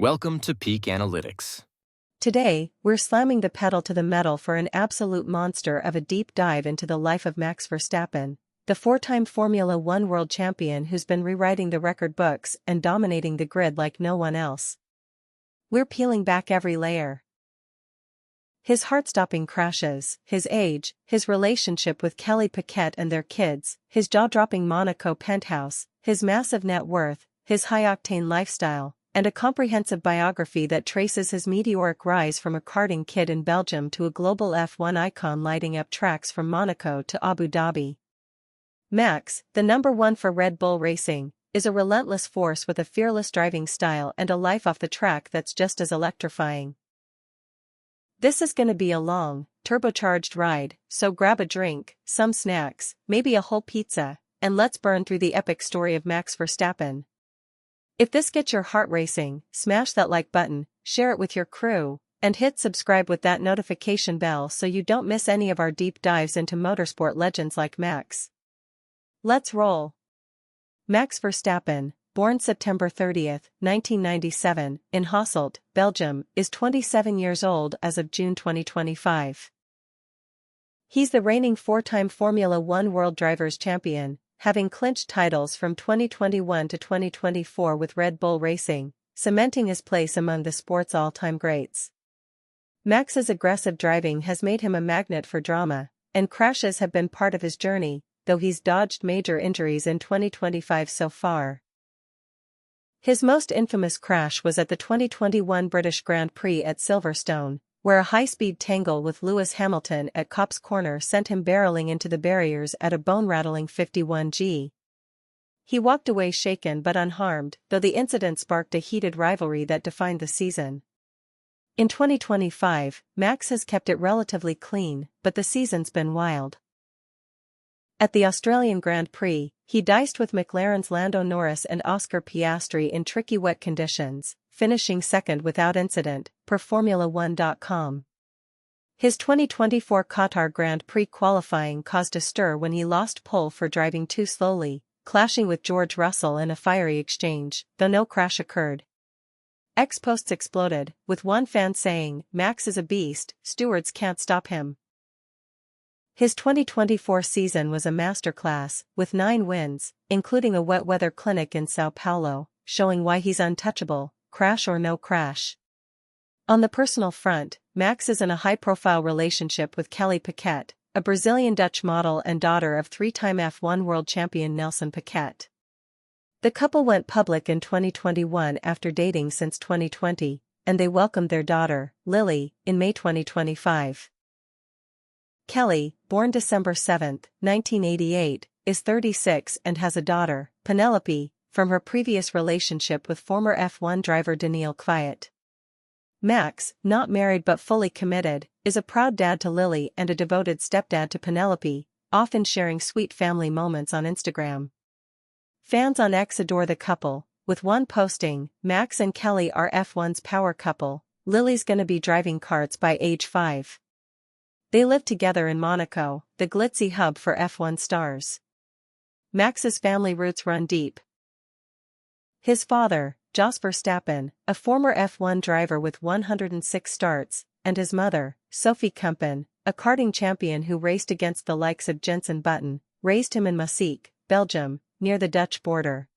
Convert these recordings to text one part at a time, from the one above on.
Welcome to Peak Analytics. Today, we're slamming the pedal to the metal for an absolute monster of a deep dive into the life of Max Verstappen, the four-time Formula One world champion who's been rewriting the record books and dominating the grid like no one else. We're peeling back every layer. His heart-stopping crashes, his age, his relationship with Kelly Piquet and their kids, his jaw-dropping Monaco penthouse, his massive net worth, his high-octane lifestyle, and a comprehensive biography that traces his meteoric rise from a karting kid in Belgium to a global F1 icon lighting up tracks from Monaco to Abu Dhabi. Max, the number one for Red Bull Racing, is a relentless force with a fearless driving style and a life off the track that's just as electrifying. This is gonna be a long, turbocharged ride, so grab a drink, some snacks, maybe a whole pizza, and let's burn through the epic story of Max Verstappen. If this gets your heart racing, smash that like button, share it with your crew, and hit subscribe with that notification bell so you don't miss any of our deep dives into motorsport legends like Max. Let's roll. Max Verstappen, born September 30, 1997, in Hasselt, Belgium, is 27 years old as of June 2025. He's the reigning four-time Formula One World Drivers' Champion, having clinched titles from 2021 to 2024 with Red Bull Racing, cementing his place among the sport's all-time greats. Max's aggressive driving has made him a magnet for drama, and crashes have been part of his journey, though he's dodged major injuries in 2025 so far. His most infamous crash was at the 2021 British Grand Prix at Silverstone, where a high-speed tangle with Lewis Hamilton at Copse Corner sent him barreling into the barriers at a bone-rattling 51 He walked away shaken but unharmed, though the incident sparked a heated rivalry that defined the season. In 2025, Max has kept it relatively clean, but the season's been wild. At the Australian Grand Prix, he diced with McLaren's Lando Norris and Oscar Piastri in tricky wet conditions, finishing second without incident, per Formula1.com. His 2024 Qatar Grand Prix qualifying caused a stir when he lost pole for driving too slowly, clashing with George Russell in a fiery exchange, though no crash occurred. X posts exploded, with one fan saying, "Max is a beast, stewards can't stop him." His 2024 season was a masterclass, with 9 wins, including a wet weather clinic in Sao Paulo, showing why he's untouchable, crash or no crash. On the personal front, Max is in a high-profile relationship with Kelly Piquet, a Brazilian Dutch model and daughter of three-time F1 world champion Nelson Piquet. The couple went public in 2021 after dating since 2020, and they welcomed their daughter, Lily, in May 2025. Kelly, born December 7, 1988, is 36 and has a daughter, Penelope, from her previous relationship with former F1 driver Daniil Kvyat. Max, not married but fully committed, is a proud dad to Lily and a devoted stepdad to Penelope, often sharing sweet family moments on Instagram. Fans on X adore the couple, with one posting, "Max and Kelly are F1's power couple, Lily's gonna be driving karts by age 5. They live together in Monaco, the glitzy hub for F1 stars. Max's family roots run deep. His father, Jos Verstappen, a former F1 driver with 106 starts, and his mother, Sophie Kumpen, a karting champion who raced against the likes of Jenson Button, raised him in Maaseik, Belgium, near the Dutch border.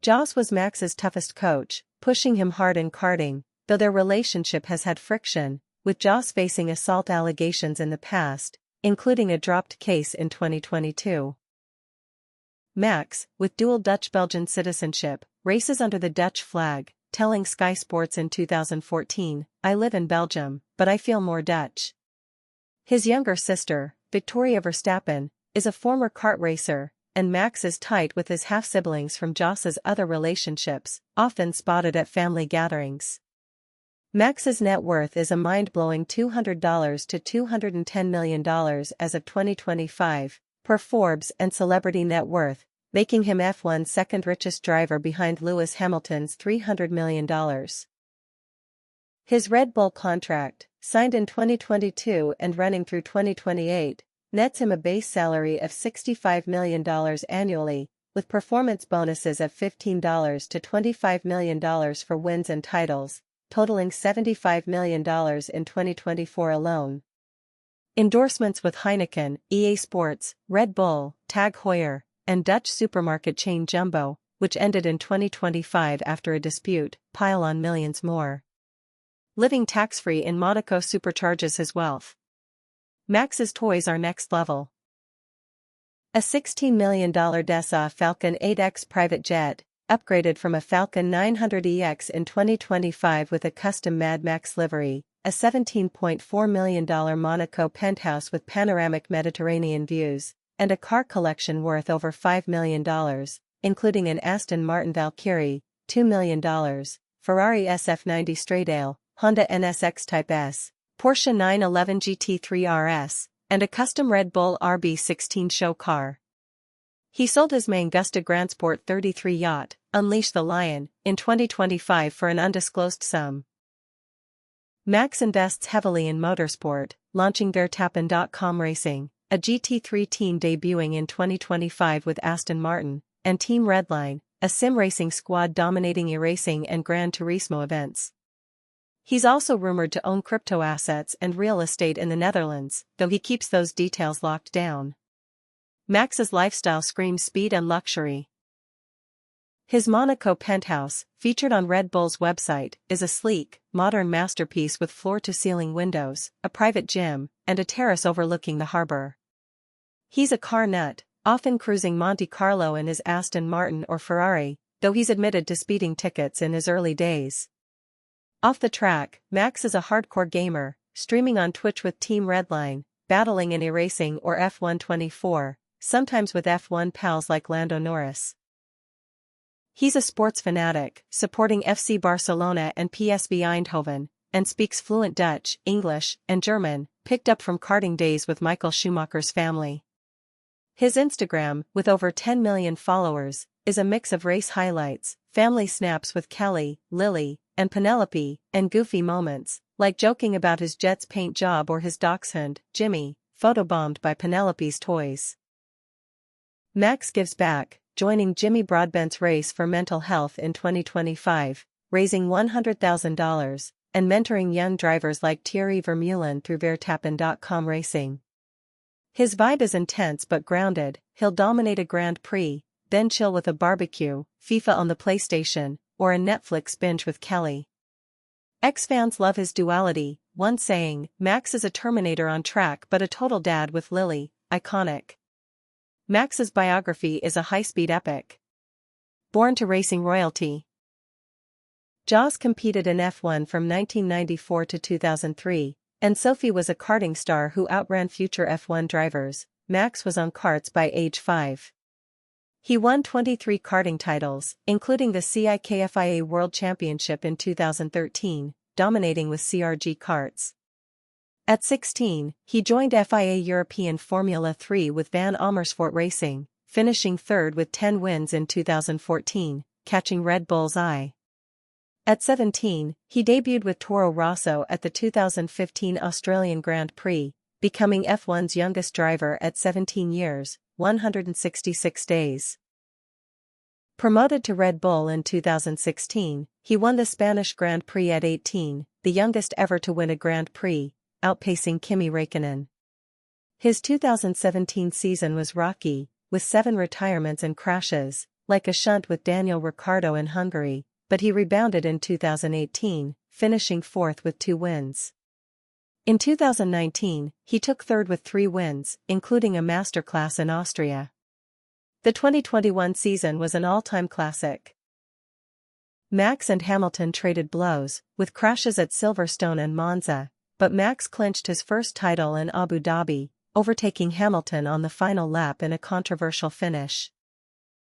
Jos was Max's toughest coach, pushing him hard in karting, though their relationship has had friction, with Jos facing assault allegations in the past, including a dropped case in 2022. Max, with dual Dutch-Belgian citizenship, races under the Dutch flag, telling Sky Sports in 2014, "I live in Belgium, but I feel more Dutch." His younger sister, Victoria Verstappen, is a former kart racer, and Max is tight with his half-siblings from Jos's other relationships, often spotted at family gatherings. Max's net worth is a mind-blowing $200 to $210 million as of 2025, per Forbes and Celebrity Net Worth, making him F1's second richest driver behind Lewis Hamilton's $300 million. His Red Bull contract, signed in 2022 and running through 2028, nets him a base salary of $65 million annually, with performance bonuses of $15 to $25 million for wins and titles, totaling $75 million in 2024 alone. Endorsements with Heineken, EA Sports, Red Bull, Tag Heuer, and Dutch supermarket chain Jumbo, which ended in 2025 after a dispute, pile on millions more. Living tax-free in Monaco supercharges his wealth. Max's toys are next level. A $16 million Dassault Falcon 8X private jet, upgraded from a Falcon 900EX in 2025 with a custom Mad Max livery, a $17.4 million Monaco penthouse with panoramic Mediterranean views, and a car collection worth over $5 million, including an Aston Martin Valkyrie, $2 million, Ferrari SF90 Stradale, Honda NSX Type S, Porsche 911 GT3 RS, and a custom Red Bull RB16 show car. He sold his Mangusta Grand Sport 33 yacht, Unleash the Lion, in 2025 for an undisclosed sum. Max invests heavily in motorsport, launching Verstappen.com Racing, a GT3 team debuting in 2025 with Aston Martin, and Team Redline, a sim racing squad dominating e-racing and Gran Turismo events. He's also rumored to own crypto assets and real estate in the Netherlands, though he keeps those details locked down. Max's lifestyle screams speed and luxury. His Monaco penthouse, featured on Red Bull's website, is a sleek, modern masterpiece with floor-to-ceiling windows, a private gym, and a terrace overlooking the harbor. He's a car nut, often cruising Monte Carlo in his Aston Martin or Ferrari, though he's admitted to speeding tickets in his early days. Off the track, Max is a hardcore gamer, streaming on Twitch with Team Redline, battling in e-racing or F1 24, sometimes with F1 pals like Lando Norris. He's a sports fanatic, supporting FC Barcelona and PSV Eindhoven, and speaks fluent Dutch, English, and German, picked up from karting days with Michael Schumacher's family. His Instagram, with over 10 million followers, is a mix of race highlights, family snaps with Kelly, Lily, and Penelope, and goofy moments, like joking about his Jets paint job or his dachshund, Jimmy, photobombed by Penelope's toys. Max gives back, joining Jimmy Broadbent's race for mental health in 2025, raising $100,000, and mentoring young drivers like Thierry Vermeulen through Verstappen.com Racing. His vibe is intense but grounded. He'll dominate a Grand Prix, then chill with a barbecue, FIFA on the PlayStation, or a Netflix binge with Kelly. Ex-fans love his duality, one saying, "Max is a Terminator on track but a total dad with Lily," iconic. Max's biography is a high-speed epic. Born to racing royalty. Jaws competed in F1 from 1994 to 2003, and Sophie was a karting star who outran future F1 drivers. Max was on karts by age 5. He won 23 karting titles, including the CIKFIA World Championship in 2013, dominating with CRG karts. At 16, he joined FIA European Formula 3 with Van Amersfoort Racing, finishing third with 10 wins in 2014, catching Red Bull's eye. At 17, he debuted with Toro Rosso at the 2015 Australian Grand Prix, becoming F1's youngest driver at 17 years, 166 days. Promoted to Red Bull in 2016, he won the Spanish Grand Prix at 18, the youngest ever to win a Grand Prix, outpacing Kimi Räikkönen. His 2017 season was rocky, with 7 retirements and crashes, like a shunt with Daniel Ricciardo in Hungary, but he rebounded in 2018, finishing 4th with 2 wins. In 2019, he took 3rd with 3 wins, including a masterclass in Austria. The 2021 season was an all-time classic. Max and Hamilton traded blows, with crashes at Silverstone and Monza, but Max clinched his first title in Abu Dhabi, overtaking Hamilton on the final lap in a controversial finish.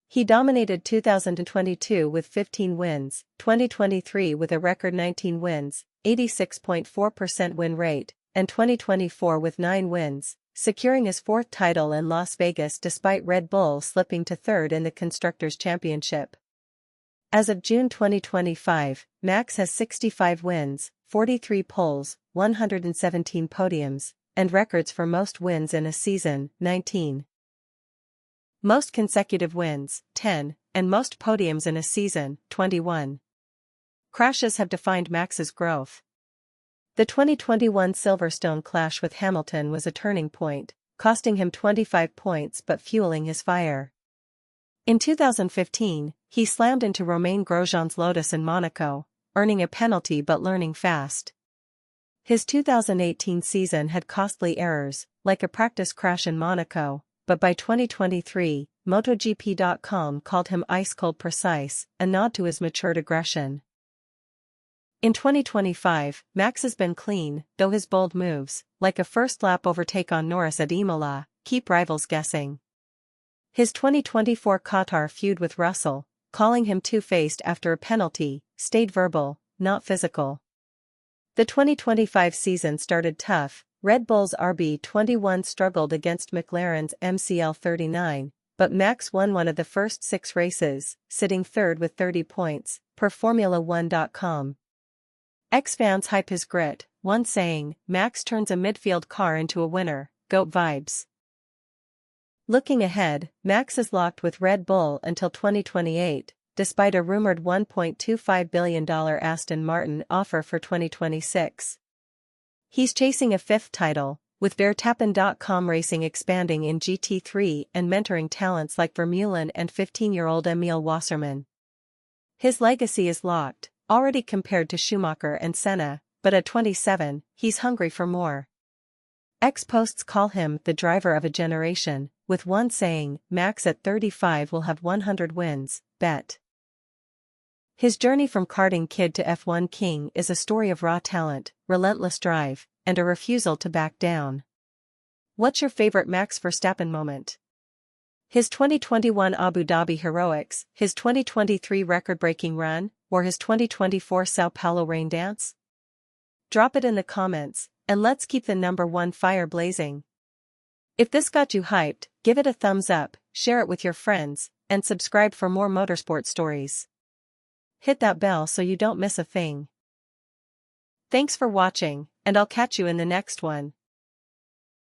He dominated 2022 with 15 wins, 2023 with a record 19 wins, 86.4% win rate, and 2024 with 9 wins, securing his 4th title in Las Vegas despite Red Bull slipping to 3rd in the Constructors' Championship. As of June 2025, Max has 65 wins, 43 poles, 117 podiums, and records for most wins in a season, 19. Most consecutive wins, 10, and most podiums in a season, 21. Crashes have defined Max's growth. The 2021 Silverstone clash with Hamilton was a turning point, costing him 25 points but fueling his fire. In 2015, he slammed into Romain Grosjean's Lotus in Monaco, earning a penalty but learning fast. His 2018 season had costly errors, like a practice crash in Monaco, but by 2023, MotoGP.com called him ice-cold precise, a nod to his matured aggression. In 2025, Max has been clean, though his bold moves, like a first-lap overtake on Norris at Imola, keep rivals guessing. His 2024 Qatar feud with Russell, calling him two-faced after a penalty, stayed verbal, not physical. The 2025 season started tough. Red Bull's RB21 struggled against McLaren's MCL39, but Max won one of the first 6 races, sitting third with 30 points, per Formula1.com. Ex-fans hype his grit, one saying, "Max turns a midfield car into a winner, GOAT vibes." Looking ahead, Max is locked with Red Bull until 2028, despite a rumored $1.25 billion Aston Martin offer for 2026. He's chasing a 5th title, with Verstappen.com Racing expanding in GT3 and mentoring talents like Vermeulen and 15-year-old Emil Wasserman. His legacy is locked, already compared to Schumacher and Senna, but at 27, he's hungry for more. Ex-posts call him the driver of a generation, with one saying, "Max at 35 will have 100 wins, bet." His journey from karting kid to F1 king is a story of raw talent, relentless drive, and a refusal to back down. What's your favorite Max Verstappen moment? His 2021 Abu Dhabi heroics, his 2023 record-breaking run, or his 2024 Sao Paulo rain dance? Drop it in the comments, and let's keep the #1 fire blazing. If this got you hyped, give it a thumbs up, share it with your friends, and subscribe for more motorsport stories. Hit that bell so you don't miss a thing. Thanks for watching, and I'll catch you in the next one.